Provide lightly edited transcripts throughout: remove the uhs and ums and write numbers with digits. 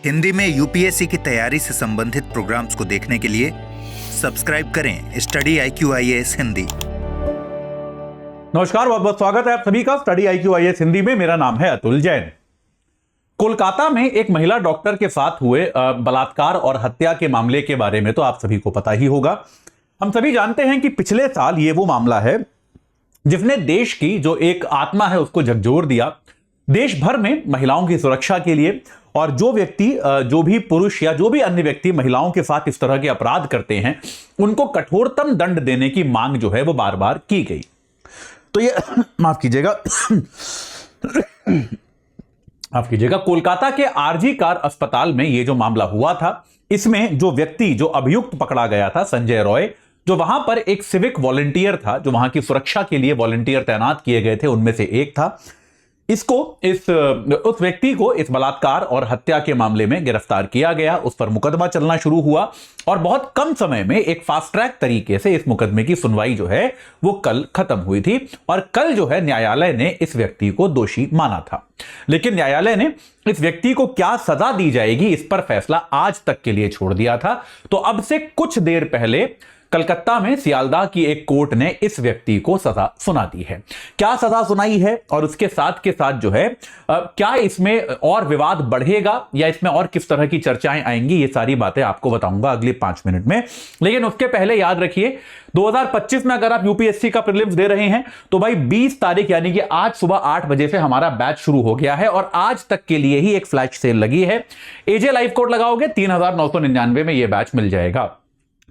हिंदी में यूपीएससी की तैयारी से संबंधित प्रोग्राम्स को देखने के लिए सब्सक्राइब करें स्टडी IQ-IAS हिंदी। नमस्कार, बहुत बहुत स्वागत है आप सभी का स्टडी IQ-IAS हिंदी में। मेरा नाम है अतुल जैन। कोलकाता में एक महिला डॉक्टर के साथ हुए बलात्कार और हत्या के मामले के बारे में तो आप सभी को पता ही होगा। हम सभी जानते हैं कि पिछले साल ये वो मामला है जिसने देश की जो एक आत्मा है उसको झकझोर दिया। देश भर में महिलाओं की सुरक्षा के लिए और जो व्यक्ति जो भी पुरुष या जो भी अन्य व्यक्ति महिलाओं के साथ इस तरह के अपराध करते हैं उनको कठोरतम दंड देने की मांग जो है वो बार बार की गई। तो ये माफ कीजिएगा कोलकाता के आरजी कार अस्पताल में ये जो मामला हुआ था, इसमें जो व्यक्ति जो अभियुक्त पकड़ा गया था संजय रॉय, जो वहां पर एक सिविक वॉलंटियर था, जो वहां की सुरक्षा के लिए वॉलंटियर तैनात किए गए थे उनमें से एक था। उस व्यक्ति को इस बलात्कार और हत्या के मामले में गिरफ्तार किया गया, उस पर मुकदमा चलना शुरू हुआ और बहुत कम समय में एक फास्ट ट्रैक तरीके से इस मुकदमे की सुनवाई जो है वो कल खत्म हुई थी। और कल जो है न्यायालय ने इस व्यक्ति को दोषी माना था, लेकिन न्यायालय ने इस व्यक्ति को क्या सजा दी जाएगी इस पर फैसला आज तक के लिए छोड़ दिया था। तो अब से कुछ देर पहले कलकत्ता में सियालदाह की एक कोर्ट ने इस व्यक्ति को सजा सुना दी है। क्या सजा सुनाई है और उसके साथ के साथ जो है क्या इसमें और विवाद बढ़ेगा या इसमें और किस तरह की चर्चाएं आएंगी, ये सारी बातें आपको बताऊंगा अगले 5 मिनट में। लेकिन उसके पहले याद रखिए 2025 में अगर आप यूपीएससी का प्रीलिम्स दे रहे हैं तो भाई 20 तारीख यानी कि आज सुबह 8 बजे से हमारा बैच शुरू हो गया है और आज तक के लिए ही एक फ्लैश सेल लगी है। एजे लाइव कोड लगाओगे 3999 में यह बैच मिल जाएगा।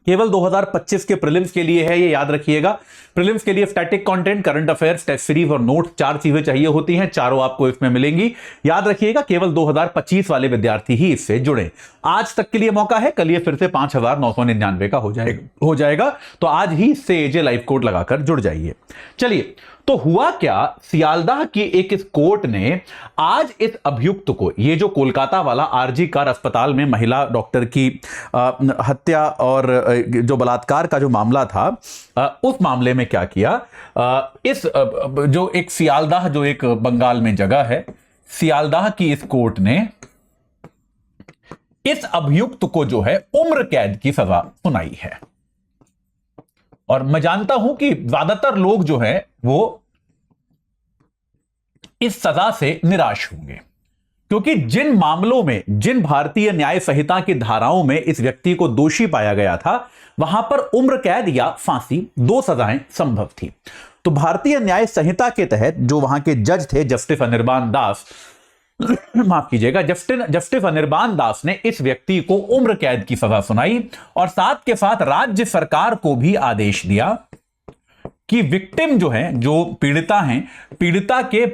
केवल 2025 के प्रीलिम्स के लिए है, ये याद रखिएगा। प्रीलिम्स के लिए static content, current affairs, test series और नोट 4 चीजें चाहिए होती हैं, चारों आपको इसमें मिलेंगी। याद रखिएगा केवल 2025 वाले विद्यार्थी ही इससे जुड़े। आज तक के लिए मौका है, कल ये फिर से 5999 का हो जाएगा। तो आज ही इससे एजे लाइव कोड लगाकर जुड़ जाइए। चलिए, तो हुआ क्या, सियालदाह की एक इस कोर्ट ने आज इस अभियुक्त को, ये जो कोलकाता वाला आरजी कार अस्पताल में महिला डॉक्टर की हत्या और जो बलात्कार का जो मामला था, उस मामले में क्या किया, इस जो एक सियालदाह जो एक बंगाल में जगह है, सियालदाह की इस कोर्ट ने इस अभियुक्त को जो है उम्र कैद की सजा सुनाई है। और मैं जानता हूं कि ज्यादातर लोग जो है वो इस सजा से निराश होंगे, क्योंकि जिन मामलों में, जिन भारतीय न्याय संहिता की धाराओं में इस व्यक्ति को दोषी पाया गया था, वहां पर उम्र कैद या फांसी 2 सजाएं संभव थी। तो भारतीय न्याय संहिता के तहत जो वहां के जज थे जस्टिस अनिर्बान दास, माफ कीजिएगा, जस्टिस अनिर्बान दास ने इस व्यक्ति को उम्र कैद की सजा सुनाई और साथ के साथ राज्य सरकार को भी आदेश दिया कि विक्टिम जो है, जो पीड़िता हैं, पीड़िता के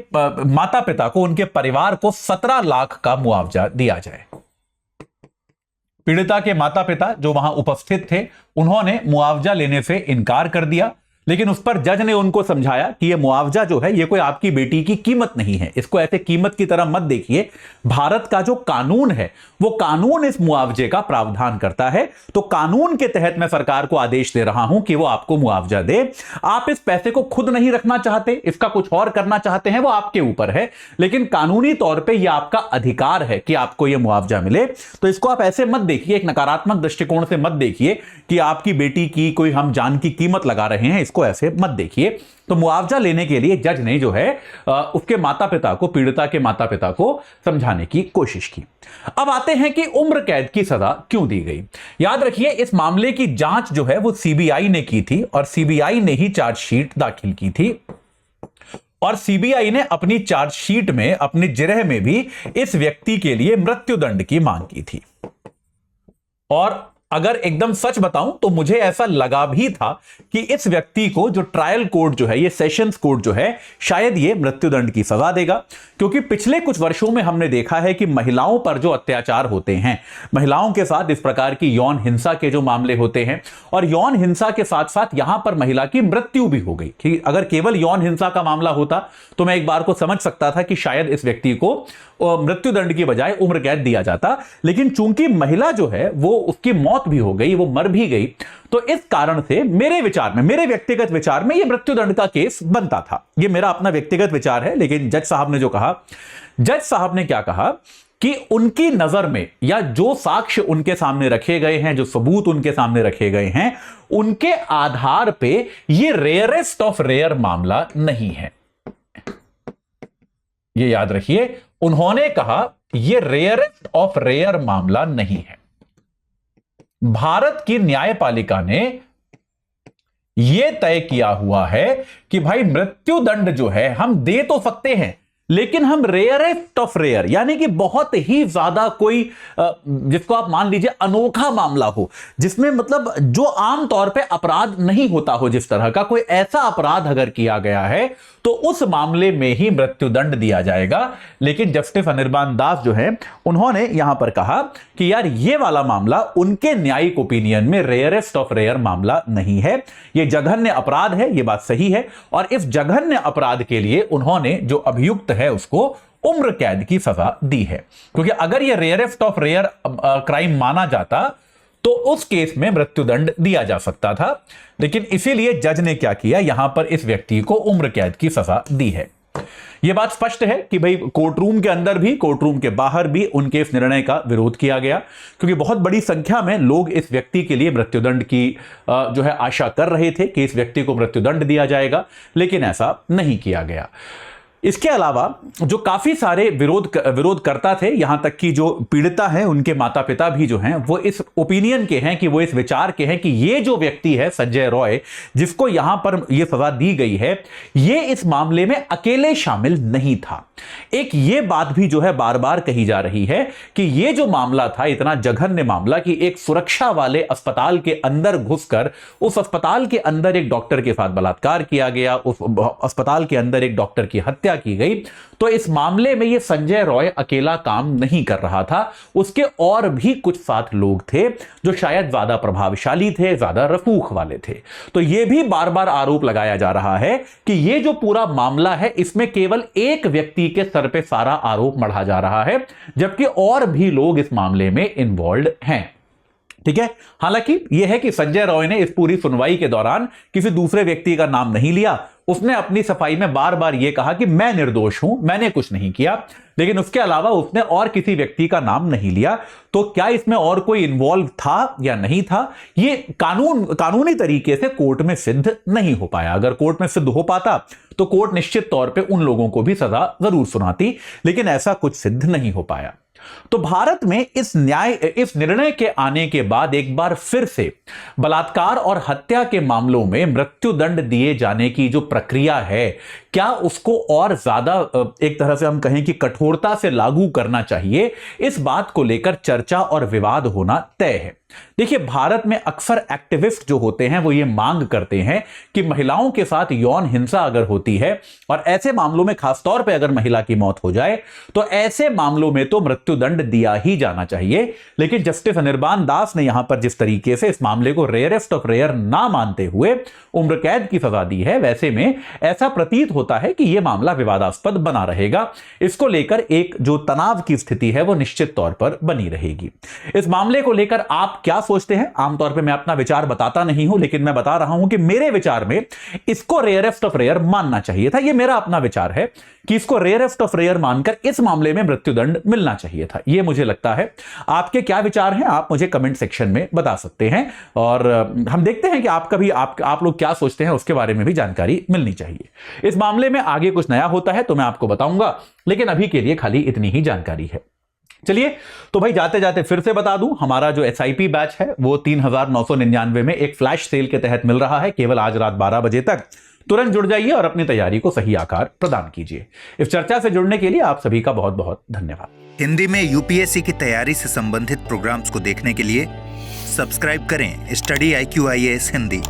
माता पिता को, उनके परिवार को 17 लाख का मुआवजा दिया जाए। पीड़िता के माता पिता जो वहां उपस्थित थे उन्होंने मुआवजा लेने से इनकार कर दिया, लेकिन उस पर जज ने उनको समझाया कि यह मुआवजा जो है ये कोई आपकी बेटी की कीमत नहीं है, इसको ऐसे कीमत की तरह मत देखिए। भारत का जो कानून है वो कानून इस मुआवजे का प्रावधान करता है, तो कानून के तहत मैं सरकार को आदेश दे रहा हूं कि वो आपको मुआवजा दे। आप इस पैसे को खुद नहीं रखना चाहते, इसका कुछ और करना चाहते हैं, वो आपके ऊपर है, लेकिन कानूनी तौर पर यह आपका अधिकार है कि आपको यह मुआवजा मिले। तो इसको आप ऐसे मत देखिए, एक नकारात्मक दृष्टिकोण से मत देखिए कि आपकी बेटी की कोई हम जान की कीमत लगा रहे हैं, को ऐसे मत देखिए। तो मुआवजा लेने के लिए जज ने जो है उसके माता पिता को, पीड़िता के माता पिता को समझाने की कोशिश की। अब आते हैं कि उम्र कैद की सजा क्यों दी गई। याद रखिए इस मामले की जांच जो है वो सीबीआई ने की थी और सीबीआई ने ही चार्जशीट दाखिल की थी और सीबीआई ने अपनी चार्जशीट में, अपनी जिरह में भी इस व्यक्ति के लिए मृत्युदंड की मांग की थी। और अगर एकदम सच बताऊं तो मुझे ऐसा लगा भी था कि इस व्यक्ति को जो ट्रायल कोर्ट जो है, ये सेशंस कोर्ट जो है, शायद ये मृत्युदंड की सजा देगा, क्योंकि पिछले कुछ वर्षों में हमने देखा है कि महिलाओं पर जो अत्याचार होते हैं, महिलाओं के साथ इस प्रकार की यौन हिंसा के जो मामले होते हैं, और यौन हिंसा के साथ साथ यहां पर महिला की मृत्यु भी हो गई कि अगर केवल यौन हिंसा का मामला होता तो मैं एक बार को समझ सकता था कि शायद इस व्यक्ति को मृत्युदंड की बजाय उम्र कैद दिया जाता, लेकिन चूंकि महिला जो है वो, उसकी मौत भी हो गई, वो मर भी गई, तो इस कारण से मेरे विचार में, मेरे व्यक्तिगत विचार में, यह मृत्युदंड का केस बनता था। यह मेरा अपना व्यक्तिगत विचार है, लेकिन जज साहब ने जो कहा, जज साहब ने क्या कहा कि उनकी नजर में या जो साक्ष्य उनके सामने रखे गए हैं, जो सबूत उनके सामने रखे गए हैं, उनके आधार पे ये रेयरेस्ट ऑफ रेयर मामला नहीं है। ये याद रखिए, उन्होंने कहा यह रेयरेस्ट ऑफ रेयर मामला नहीं है। भारत की न्यायपालिका ने यह तय किया हुआ है कि भाई मृत्युदंड जो है हम दे तो सकते हैं, लेकिन हम रेयरेस्ट ऑफ रेयर, यानी कि बहुत ही ज्यादा कोई जिसको आप मान लीजिए अनोखा मामला हो, जिसमें मतलब जो आमतौर पे अपराध नहीं होता हो, जिस तरह का कोई ऐसा अपराध अगर किया गया है तो उस मामले में ही मृत्युदंड दिया जाएगा। लेकिन जस्टिस अनिर्बान दास जो है, उन्होंने यहां पर कहा कि यार ये वाला मामला उनके न्यायिक ओपिनियन में रेयरेस्ट ऑफ रेयर मामला नहीं है, ये जघन्य अपराध है, ये बात सही है। और इस जघन्य अपराध के लिए उन्होंने जो अभियुक्त है उसको उम्र कैद की सजा दी है, क्योंकि अगर यह रेयरेस्ट ऑफ रेयर क्राइम माना जाता तो उस केस में मृत्युदंड दिया जा सकता था। लेकिन इसीलिए जज ने क्या किया, यहां पर इस व्यक्ति को उम्र कैद की सजा दी है। यह बात स्पष्ट है कि भाई कोर्ट रूम के अंदर भी, कोर्ट रूम के बाहर भी उनके इस निर्णय का विरोध किया गया, क्योंकि बहुत बड़ी संख्या में लोग इस व्यक्ति के लिए मृत्युदंड की जो है आशा कर रहे थे कि इस व्यक्ति को मृत्युदंड दिया जाएगा, लेकिन ऐसा नहीं किया गया। इसके अलावा जो काफी सारे विरोध करता थे, यहां तक कि जो पीड़िता है उनके माता पिता भी जो हैं वो इस ओपिनियन के हैं, कि वो इस विचार के हैं कि ये जो व्यक्ति है संजय रॉय, जिसको यहां पर यह सजा दी गई है, ये इस मामले में अकेले शामिल नहीं था। एक ये बात भी जो है बार बार कही जा रही है कि ये जो मामला था, इतना जघन्य मामला कि एक सुरक्षा वाले अस्पताल के अंदर घुसकर उस अस्पताल के अंदर एक डॉक्टर के साथ बलात्कार किया गया, उस अस्पताल के अंदर एक डॉक्टर की हत्या की गई। तो इस मामले में यह संजय रॉय अकेला काम नहीं कर रहा था, उसके और भी कुछ साथ लोग थे जो शायद ज्यादा प्रभावशाली थे, ज्यादा रसूख वाले थे। तो यह भी बार बार आरोप लगाया जा रहा है कि यह जो पूरा मामला है इसमें केवल एक व्यक्ति के सर पे सारा आरोप मढ़ा जा रहा है, जबकि और भी लोग इस मामले में इन्वॉल्व हैं। ठीक है, हालांकि यह है कि संजय रॉय ने इस पूरी सुनवाई के दौरान किसी दूसरे व्यक्ति का नाम नहीं लिया। उसने अपनी सफाई में बार बार यह कहा कि मैं निर्दोष हूं, मैंने कुछ नहीं किया, लेकिन उसके अलावा उसने और किसी व्यक्ति का नाम नहीं लिया। तो क्या इसमें और कोई इन्वॉल्व था या नहीं था, यह कानूनी तरीके से कोर्ट में सिद्ध नहीं हो पाया। अगर कोर्ट में सिद्ध हो पाता तो कोर्ट निश्चित तौर पे उन लोगों को भी सजा जरूर सुनाती, लेकिन ऐसा कुछ सिद्ध नहीं हो पाया। तो भारत में इस निर्णय के आने के बाद एक बार फिर से बलात्कार और हत्या के मामलों में मृत्युदंड दिए जाने की जो प्रक्रिया है, क्या उसको और ज्यादा एक तरह से हम कहें कि कठोरता से लागू करना चाहिए, इस बात को लेकर चर्चा और विवाद होना तय है। देखिए, भारत में अक्सर एक्टिविस्ट जो होते हैं वो ये मांग करते हैं कि महिलाओं के साथ यौन हिंसा अगर होती है और ऐसे मामलों में खासतौर पे अगर महिला की मौत हो जाए तो ऐसे मामलों में तो मृत्युदंड दिया ही जाना चाहिए। लेकिन जस्टिस अनिर्बान दास ने यहां पर जिस तरीके से इस मामले को रेयरेस्ट ऑफ रेयर ना मानते हुए उम्र कैद की सजा दी है, वैसे में ऐसा प्रतीत होता है कि यह मामला विवादास्पद बना रहेगा। इसको लेकर एक जो तनाव की स्थिति है वो निश्चित तौर पर बनी रहेगी। इस मामले को लेकर आप क्या सोचते हैं? आमतौर पे मैं अपना विचार बताता नहीं हूं, लेकिन मैं बता रहा हूं कि मेरे विचार में इसको रेयरेस्ट ऑफ रेयर मानना चाहिए था। यह मेरा अपना विचार है कि इसको रेयरेस्ट ऑफ रेयर मानकर इस मामले में मृत्युदंड मिलना चाहिए था, यह मुझे लगता है। आपके क्या विचार हैं आप मुझे कमेंट सेक्शन में बता सकते हैं, और हम देखते हैं कि आपका भी आप लोग क्या सोचते हैं, उसके बारे में भी जानकारी मिलनी चाहिए। इस मामले में आगे कुछ नया होता है तो मैं आपको बताऊंगा, लेकिन अभी के लिए खाली इतनी ही जानकारी है। चलिए, तो भाई जाते जाते फिर से बता दूं, हमारा जो SIP बैच है वो 3999 में एक फ्लैश सेल के तहत मिल रहा है, केवल आज रात 12 बजे तक। तुरंत जुड़ जाइए और अपनी तैयारी को सही आकार प्रदान कीजिए। इस चर्चा से जुड़ने के लिए आप सभी का बहुत बहुत धन्यवाद। हिंदी में UPSC की तैयारी से संबंधित प्रोग्राम्स को देखने के लिए सब्सक्राइब करें स्टडी IQ IAS हिंदी।